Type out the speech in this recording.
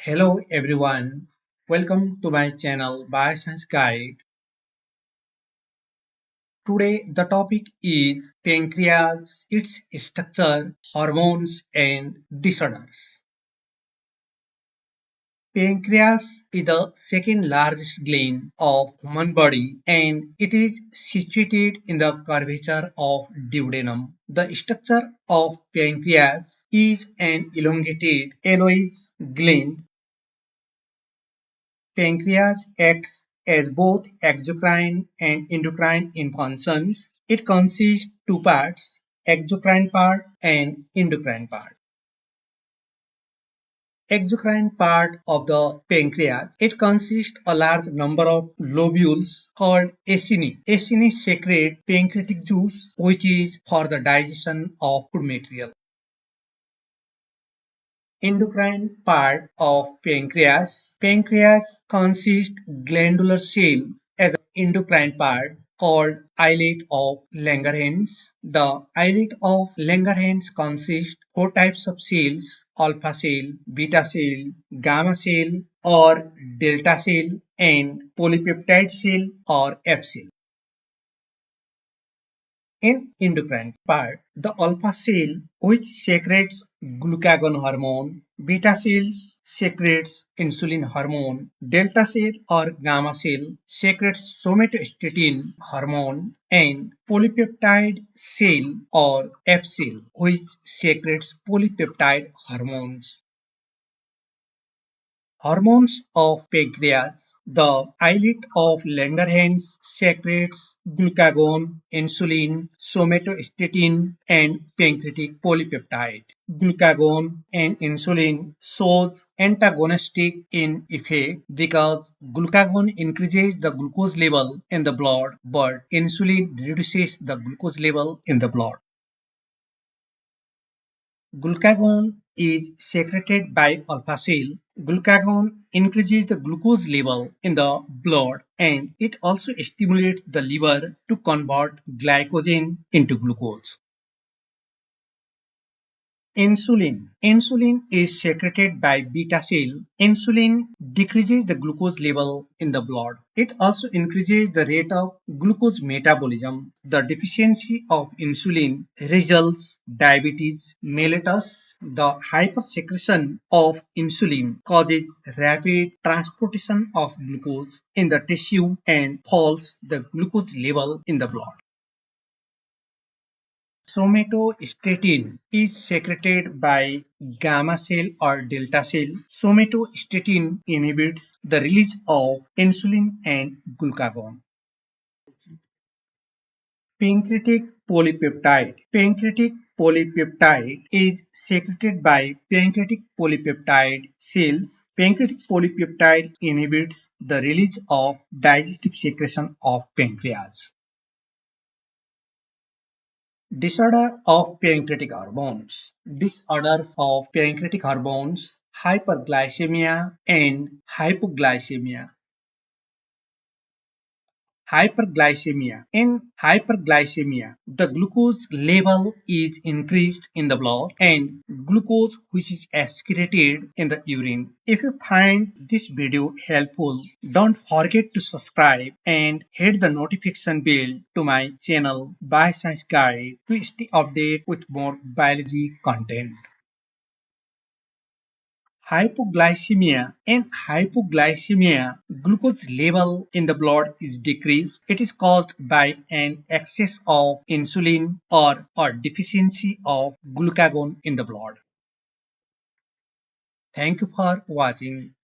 Hello everyone, welcome to my channel Bioscience Guide. Today the topic is pancreas, its structure, hormones and disorders. Pancreas is the second largest gland of human body and it is situated in the curvature of duodenum. The structure of pancreas is an elongated yellowish gland. Pancreas acts as both exocrine and endocrine in functions. It consists two parts, exocrine part and endocrine part. Exocrine part of the pancreas, it consists a large number of lobules called acini. Acini secrete pancreatic juice which is for the digestion of food material. Endocrine part of pancreas. Pancreas consists glandular cell as the endocrine part called islet of Langerhans. The islet of Langerhans consists four types of cells: alpha cell, beta cell, gamma cell or delta cell, and polypeptide cell or F cell. In endocrine part, the alpha cell which secretes glucagon hormone, beta cells secretes insulin hormone, delta cell or gamma cell secretes somatostatin hormone, and polypeptide cell or F cell which secretes polypeptide hormones. Hormones of pancreas. The islet of Langerhans secretes glucagon, insulin, somatostatin, and pancreatic polypeptide. Glucagon and insulin shows antagonistic in effect because glucagon increases the glucose level in the blood, but insulin reduces the glucose level in the blood. Glucagon is secreted by alpha cell. Glucagon increases the glucose level in the blood and it also stimulates the liver to convert glycogen into glucose. Insulin. Insulin is secreted by beta cell. Insulin decreases the glucose level in the blood. It also increases the rate of glucose metabolism. The deficiency of insulin results diabetes mellitus. The hypersecretion of insulin causes rapid transportation of glucose in the tissue and falls the glucose level in the blood. Somatostatin is secreted by gamma cell or delta cell. Somatostatin inhibits the release of insulin and glucagon. Pancreatic polypeptide. Pancreatic polypeptide is secreted by pancreatic polypeptide cells. Pancreatic polypeptide inhibits the release of digestive secretion of pancreas. Disorder of pancreatic hormones. Disorders of pancreatic hormones, hyperglycemia and hypoglycemia. Hyperglycemia. In hyperglycemia, the glucose level is increased in the blood and glucose which is excreted in the urine. If you find this video helpful, don't forget to subscribe and hit the notification bell to my channel Bioscience Guide to stay updated with more biology content. Hypoglycemia. In hypoglycemia, glucose level in the blood is decreased. It is caused by an excess of insulin or deficiency of glucagon in the blood. Thank you for watching.